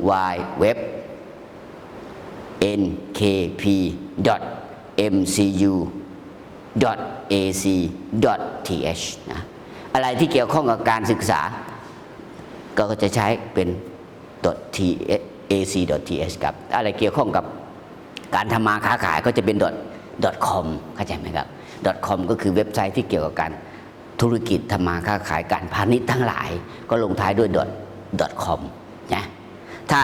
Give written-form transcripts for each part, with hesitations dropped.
wide web nkp.mcu.ac.th นะอะไรที่เกี่ยวข้องกับการศึกษาก็จะใช้เป็น .ac.th ครับอะไรเกี่ยวข้องกับการทำมาค้าขายก็จะเป็น .com เข้าใจไหมครับ .com ก็คือเว็บไซต์ที่เกี่ยวกับการธุรกิจทำมาค้าขายการพาณิชย์ทั้งหลายก็ลงท้ายด้วย .com นะถ้า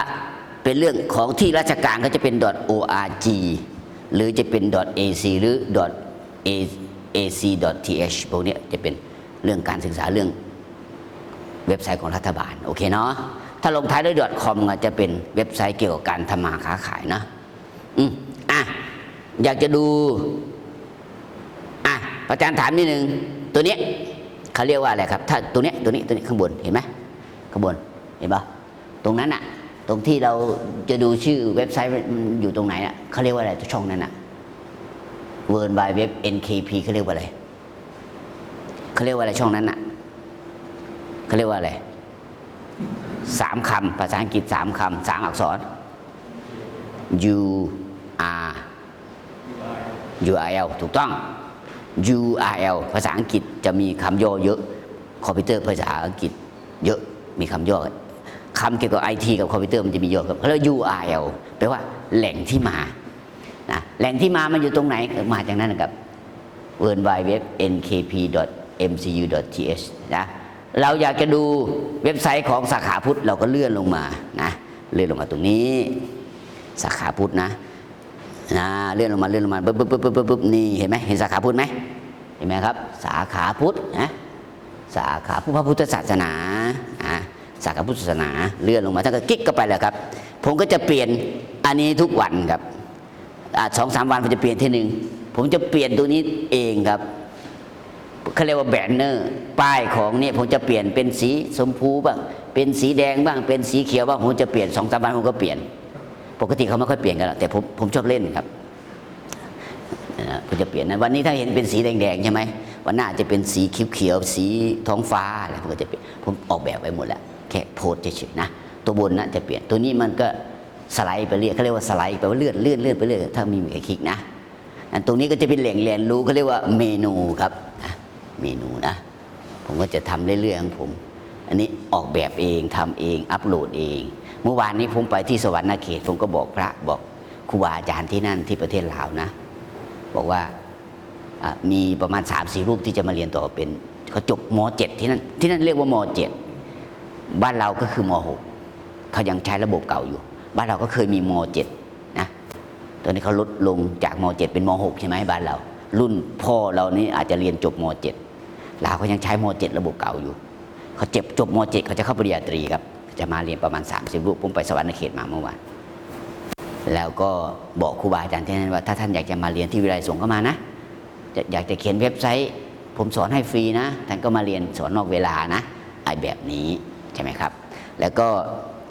เป็นเรื่องของที่ราชการก็จะเป็น .org หรือจะเป็น .ac หรือ .ac.th พวกนี้จะเป็นเรื่องการศึกษาเรื่องเว็บไซต์ของรัฐบาลโอเคเนาะถ้าลงท้ายด้วย .com จะเป็นเว็บไซต์เกี่ยวกับการทำมาค้าขายนะอยากจะดูอาจารย์ถามนิดนึงตัวนี้เขาเรียกว่าอะไรครับถ้าตัวนี้ข้างบนเห็นไหมข้างบนเห็นปะตรงนั้นตรงที่เราจะดูชื่อเว็บไซต์มันอยู่ตรงไหนเขาเรียกว่าอะไรช่องนั้นWorld Wide Web NKP เขาเรียกว่าอะไรช่องนั้นเขาเรียกว่าอะไร3 คำภาษาอังกฤษ3 คำ 3 อักษร URL ถูกต้อง URL ภาษาอังกฤษจะมีคำย่อเยอะคอมพิวเตอร์ภาษาอังกฤษเยอะมีคำย่อคำเกี่ยวกับ IT กับคอมพิวเตอร์มันจะมีเยอะครับแล้ว URL แปลว่าแหล่งที่มาแหล่งที่มามันอยู่ตรงไหนมาจากนั้นนะครับ World Wide Web nkp.mcu.th นะเราอยากจะดูเว็บไซต์ของสาขาพุทธเราก็เลื่อนลงมาเลื่อนลงมาตรงนี้สาขาพุทธนะเลื่อนลงมาปุ๊บนี่เห็นไหมเห็นสาขาพุทธไหมเห็นไหมครับสาขาพุทธสาขาพระพุทธศาสนาสาขาพุทธศาสนาเลื่อนลงมาถ้าก็คลิกเข้าไปแล้วครับผมก็จะเปลี่ยนอันนี้ทุกวันครับ2-3 วันผมจะเปลี่ยนทีหนึ่งผมจะเปลี่ยนตัวนี้เองครับเขาเรียกว่าแบนเนอร์ป้ายของเนี่ยผมจะเปลี่ยนเป็นสีชมพูบ้างเป็นสีแดงบ้างเป็นสีเขียวบ้างผมจะเปลี่ยน2-3 วันผมก็เปลี่ยนปกติเขาไม่ค่อยเปลี่ยนกันหรอกแต่ผมชอบเล่นครับผมจะเปลี่ยนนะวันนี้ถ้าเห็นเป็นสีแดงๆใช่ไหมวันหน้าจะเป็นสีเขียวๆสีท้องฟ้าอะไรผมก็จะเปลี่ยนผมออกแบบไว้หมดแล้วแค่โพสเฉยๆนะตัวบนนะจะเปลี่ยนตัวนี้มันก็สไลด์ไปเรื่อยเขาเรียกว่าสไลด์แปลว่าเลื่อนไปเรื่อยถ้ามีคลิกนะตรงนี้ก็จะเป็นแหล่งเรียนรู้เขาเรียกว่าเมนูครับเมนูนะผมก็จะทำเรื่อยๆของผมอันนี้ออกแบบเองทำเองอัปโหลดเองเมื่อวานนี้ผมไปที่สวรรค์เขตผมก็บอกพระบอกครูบาอาจารย์ที่นั่นที่ประเทศลาวนะบอกว่ามีประมาณ 3-4 รูปที่จะมาเรียนต่อเป็นเขาจบม.7 ที่นั่นเรียกว่าม.7 บ้านเราก็คือม.6 เขายังใช้ระบบเก่าอยู่บ้านเราก็เคยมีม.7 นะตอนนี้เขาลดลงจากม.7 เป็นม.6 ใช่ไหมบ้านเรารุ่นพ่อเรานี่อาจจะเรียนจบม.7 ลาวเขายังใช้ม.7 ระบบเก่าอยู่เขาจบม.7 เขาจะเข้าปริญญาตรีครับจะมาเรียนประมาณ 30 รูปผมไปสวรรค์เขตมาเมื่อวานแล้วก็บอกครูบาอาจารย์ที่นั่นว่าถ้าท่านอยากจะมาเรียนที่วิทยาลัยส่งเข้ามานะอยากจะเขียนเว็บไซต์ผมสอนให้ฟรีนะท่านก็มาเรียนสอนนอกเวลานะไอ้แบบนี้ใช่ไหมครับแล้วก็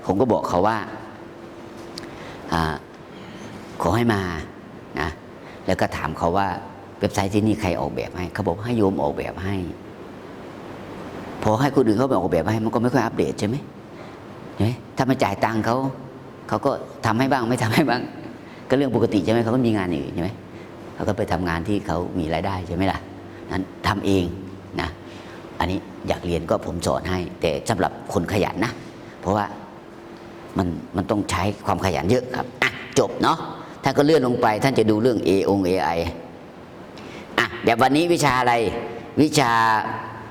ผมก็บอกเขาว่าขอให้มานะแล้วก็ถามเขาว่าเว็บไซต์ที่นี่ใครออกแบบให้เขาบอกให้โยมออกแบบให้พอให้คนอื่นเขาออกแบบให้มันก็ไม่ค่อยอัปเดตใช่ไหมถ้ามาจ่ายตังค์เขาก็ทำให้บ้างไม่ทำให้บ้างก็เรื่องปกติใช่ไหมเขาก็มีงานอื่นใช่ไหมเขาก็ไปทำงานที่เขามีรายได้ใช่ไหมล่ะนั้นทำเองนะอันนี้อยากเรียนก็ผมสอนให้แต่สำหรับคนขยันนะเพราะว่ามันต้องใช้ความขยันเยอะครับจบเนาะท่านก็เลื่อนลงไปท่านจะดูเรื่อง AI เดี๋ยววันนี้วิชาอะไรวิชา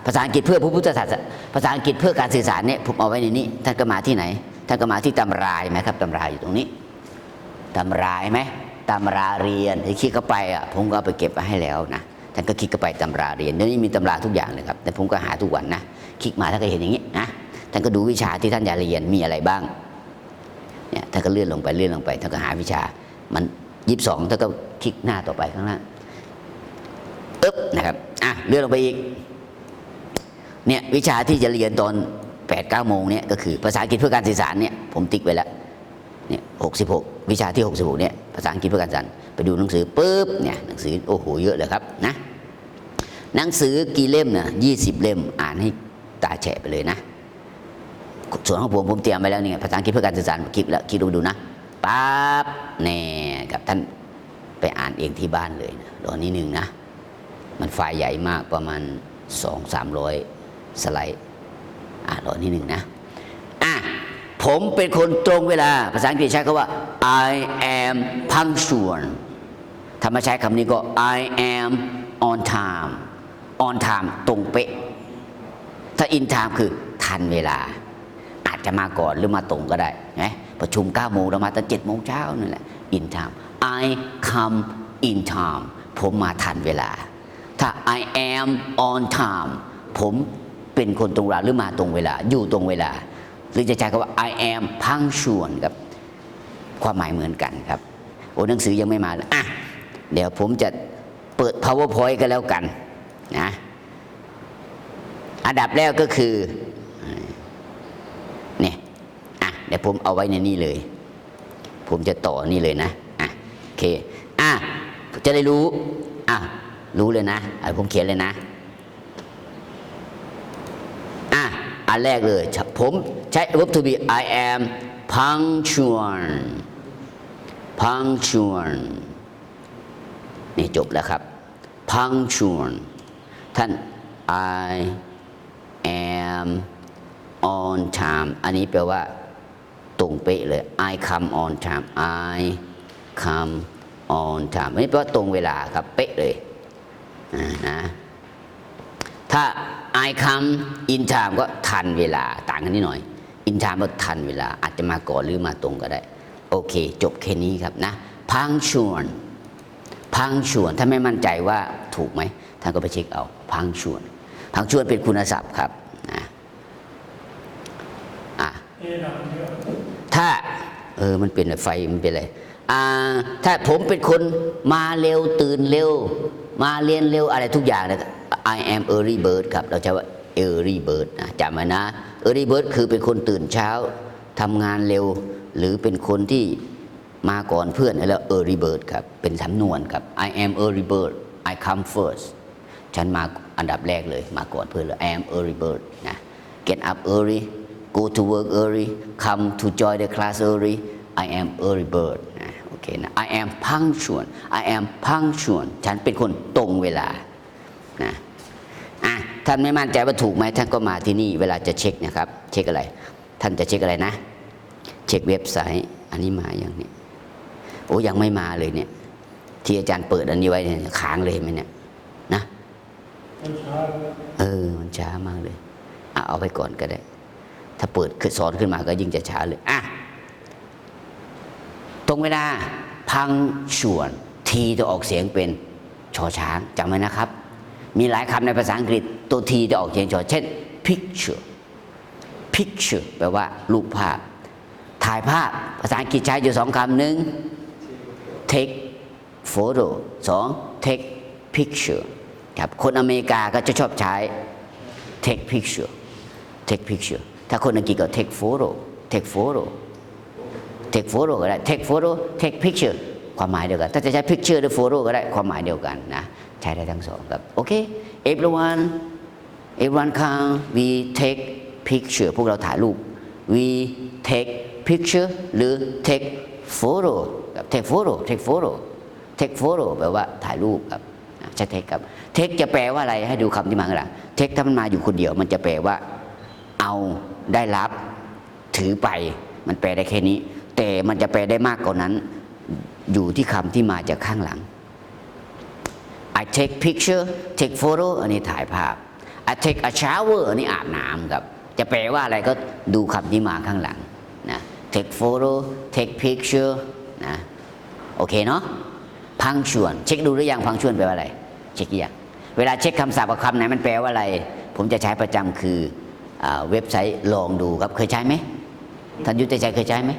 ภาษาอังกฤษเพื่อพระพุทธศาสนาภาษาอังกฤษเพื่อการสื่อสารเนี่ยผมเอาไว้ในนี้ท่านก็มาที่ไหนท่านก็มาที่ตำราไหมครับตำราอยู่ตรงนี้ตำราไหมตำราเรียนที่คลิกเข้าไปผมก็ไปเก็บไว้ให้แล้วนะท่านก็คลิกเข้าไปตำราเรียนเดี๋ยวนี้มีตำราทุกอย่างเลยครับแต่ผมก็หาทุกวันนะคลิกมาท่านก็เห็นอย่างนี้นะท่านก็ดูวิชาที่ท่านอยากเรียนมีอะไรบ้างเนี่ยท่านก็เลื่อนลงไปท่านก็หาวิชามัน22ท่านก็คลิกหน้าต่อไปข้างล่างนะครับเลื่อนลงไปอีกเนี่ยวิชาที่จะเรียนตอน 8-9 โมงเนี่ยก็คือภาษาอังกฤษเพื่อการสื่อสารเนี่ยผมติ๊กไว้แล้วเนี่ย66วิชาที่66เนี่ยภาษาอังกฤษเพื่อการสื่อสารไปดูหนังสือปุ๊บเนี่ยหนังสือโอ้โหเยอะเลยครับนะหนังสือกี่เล่มนะ20 เล่มอ่านให้ตาแฉะไปเลยนะ ส่วนของผมเตรียมไปแล้วนี่ภาษาอังกฤษเพื่อการสื่อสารคลิปแล้วคิดดูนะปั๊บแน่กับท่านไปอ่านเองที่บ้านเลยนะรอนิดนึงนะมันไฟล์ใหญ่มากประมาณ 200-300 สไลด์รอนิดนึงนะผมเป็นคนตรงเวลาภาษาอังกฤษใช้คำว่า I am punctual ถ้ามาใช้คำนี้ก็ I am on time on time ตรงเป๊ะถ้า in time คือทันเวลาอาจจะมาก่อนหรือมาตรงก็ได้นะประชุม 9 โมงเรามาตั้ง 7 โมงเช้านั่นแหละ in time I come in time ผมมาทันเวลาถ้า I am on time ผมเป็นคนตรงเวลาหรือมาตรงเวลาอยู่ตรงเวลาหรือจะใช้คำว่า I am punctual ครับความหมายเหมือนกันครับโอ้หนังสือยังไม่มาเลยเดี๋ยวผมจะเปิด PowerPoint กันแล้วกันนะอันดับแรกก็คือเนี่ยเดี๋ยวผมเอาไว้ในนี่เลยผมจะต่อนี่เลยนะโอเคจะได้รู้รู้เลยนะผมเขียนเลยนะอันแรกเลยผมใช้ verb to be I am punctual นี่จบแล้วครับ punctual ท่าน I am on time อันนี้แปลว่าตรงเป๊ะเลย I come on time I come on time อันนี้แปลว่าตรงเวลาครับเป๊ะเลยนะถ้า I come in time ก็ทันเวลาต่างกันนิดหน่อย in time ก็ทันเวลาอาจจะมาก่อนหรือมาตรงก็ได้โอเคจบแค่นี้ครับนะ punctual ถ้าไม่มั่นใจว่าถูกไหมท่านก็ไปเช็คเอา punctual เป็นคุณศัพท์ครับนะถ้ามันเป็นไฟมันเป็นอะไรถ้าผมเป็นคนมาเร็วตื่นเร็วมาเรียนเร็วอะไรทุกอย่างนะ I am early bird ครับเราใช้ว่า early bird นะจำไว้นะ early bird คือเป็นคนตื่นเช้าทำงานเร็วหรือเป็นคนที่มาก่อนเพื่อนแล้ว early bird ครับเป็นสำนวนครับ I am early bird I come first ฉันมาอันดับแรกเลยมาก่อนเพื่อนเลย I am early bird นะ get up early go to work early come to join the class early I am early bird นะโอเคนะ I am punctual ฉันเป็นคนตรงเวลานะท่านไม่มั่นใจว่าถูกไหมท่านก็มาที่นี่เวลาจะเช็คนะครับเช็คอะไรท่านจะเช็คอะไรนะเช็คเว็บไซต์อันนี้มาอย่างนี้โอ้ยังไม่มาเลยเนี่ยที่อาจารย์เปิดอันนี้ไว้เนี่ยค้างเลยไหมเนี่ยนะมันช้ามากเลยเอาไปก่อนก็ได้ถ้าเปิดสอนขึ้นมาก็ยิ่งจะช้าเลยตรงเวลาpunctualทีจะออกเสียงเป็นชอช้างจำไว้นะครับมีหลายคำในภาษาอังกฤษตัวทีจะออกเสียงชอเช่น picture แปลว่ารูปภาพถ่ายภาพภาษาอังกฤษใช้อยู่2 คำหนึ่ง take photo 2 take picture ครับคนอเมริกาก็จะชอบใช้ take picture ถ้าคนอังกฤษก็ take photo ก็ได้ take photo take picture ความหมายเดียวกันถ้าจะใช้ picture หรือ photo ก็ได้ความหมายเดียวกันนะใช้ได้ทั้งสองครับโอเค everyone come we take picture พวกเราถ่ายรูป we take picture หรือ take photo กับ take photo แปลว่าถ่ายรูปครับใช้ take ครับ take จะแปลว่าอะไรให้ดูคำที่มาข้างหลัง take ถ้ามันมาอยู่คนเดียวมันจะแปลว่าเอาได้รับถือไปมันแปลได้แค่นี้แต่มันจะแปลได้มากกว่านั้นอยู่ที่คำที่มาจากข้างหลัง I take picture take photo อันนี้ถ่ายภาพ I take a shower อันนี้อาบน้ำครับจะแปลว่าอะไรก็ดูคำที่มาข้างหลังนะ take photo take picture นะโอเคเนาะpunctualเช็คดูหรือยัง punctual แปลว่าอะไรเช็คยังเวลาเช็คคำศัพท์กับคำไหนมันแปลว่าอะไรผมจะใช้ประจำคือเว็บไซต์ลองดูครับเคยใช้ไหมท่านยุทธชัยเคยใช้ไหม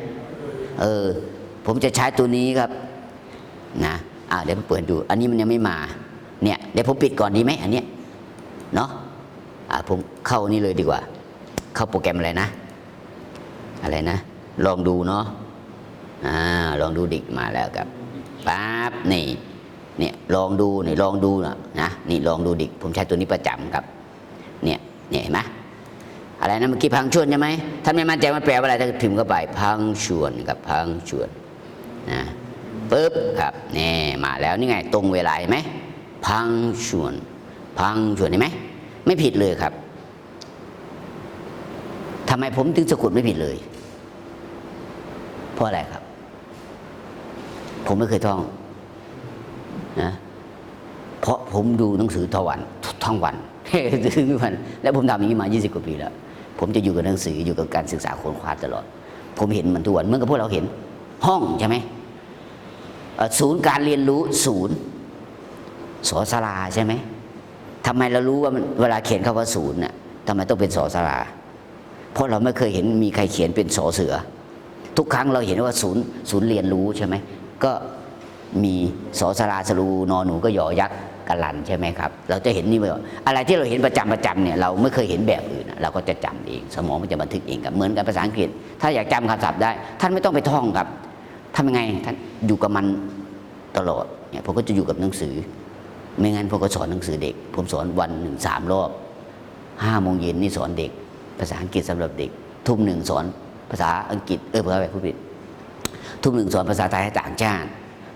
ผมจะใช้ตัวนี้ครับนะเดี๋ยวผมเปิดดูอันนี้มันยังไม่มาเนี่ยเดี๋ยวผมปิดก่อนดีไหมอันเนี้ยเนาะผมเข้านี่เลยดีกว่าเข้าโปรแกรมอะไรนะลองดูเนาะลองดูดิกมาแล้วครับปั๊บนี่ลองดูนะนี่ลองดูดิกผมใช้ตัวนี้ประจำครับเนี่ยเห็นไหม อะไรนะเมื่อกี้พังชวนใช่ไหมท่านไม่มั่นใจมันแปลว่าอะไรท่านพิมพ์เข้าไปพังชวนกับพังชวนนะปึ๊บครับนี่มาแล้วนี่ไงตรงเวลาเห็นไหมพังชวนเห็นไหมไม่ผิดเลยครับทำไมผมถึงสะกดไม่ผิดเลยเพราะอะไรครับผมไม่เคยท่องนะเพราะผมดูหนังสือทั้งวันแล้วผมทำอย่างนี้มา20 กว่าปีแล้วผมจะอยู่กับหนังสืออยู่กับการศึกษาค้นคว้าตลอดผมเห็นมันทุกวันเหมือนกับพวกเราเห็นห้องใช่ไหมศูนย์การเรียนรู้ศูนย์สอสลาใช่ไหมทำไมเรารู้ว่ามันเวลาเขียนคำว่าศูนย์น่ะทำไมต้องเป็นสอสลาเพราะเราไม่เคยเห็นมีใครเขียนเป็นสอเสือทุกครั้งเราเห็นว่าศูนย์เรียนรู้ใช่ไหมก็มีสอสลาสรูนอหนูก็ยอยักษ์กลันใช่ไหมครับเราจะเห็นนี่ว่าอะไรที่เราเห็นประจำเนี่ยเราไม่เคยเห็นแบบอื่นเราก็จะจำเองสมองมันจะบันทึกเองครับเหมือนกับภาษาอังกฤษถ้าอยากจำคำศัพท์ได้ท่านไม่ต้องไปท่องครับทำยังไงท่านอยู่กับมันตลอดเนี่ยผมก็จะอยู่กับหนังสือไม่งั้นผมก็สอนหนังสือเด็กผมสอนวันหนึ่ง3 รอบ5 โมงเย็นนี่สอนเด็กภาษาอังกฤษสำหรับเด็กทุ่ม 1สอนภาษาอังกฤษภาษาแบบผู้ผิดทุ่ม 1สอนภาษาไทยให้ต่างชาติ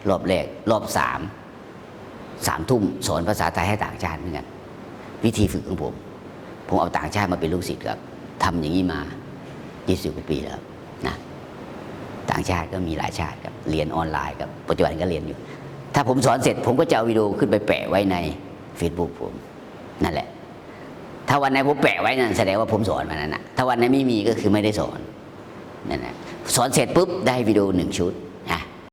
รอบแรกรอบ3 ทุ่มสอนภาษาไทยให้ต่างชาติเหมือนกันวิธีฝึกของผมเอาต่างชาติมาเป็นลูกศิษย์ครับทำอย่างนี้มา20 กว่าปีแล้วนะต่างชาติก็มีหลายชาติครับเรียนออนไลน์ครับปัจจุบันก็เรียนอยู่ถ้าผมสอนเสร็จผมก็จะเอาวิดีโอขึ้นไปแปะไว้ใน Facebook ผมนั่นแหละถ้าวันไหนผมแปะไว้นั่นแสดงว่าผมสอนมานั่นนะถ้าวันไหนไม่มีก็คือไม่ได้สอนนั่นแหละสอนเสร็จปุ๊บได้วิดีโอ1 ชุด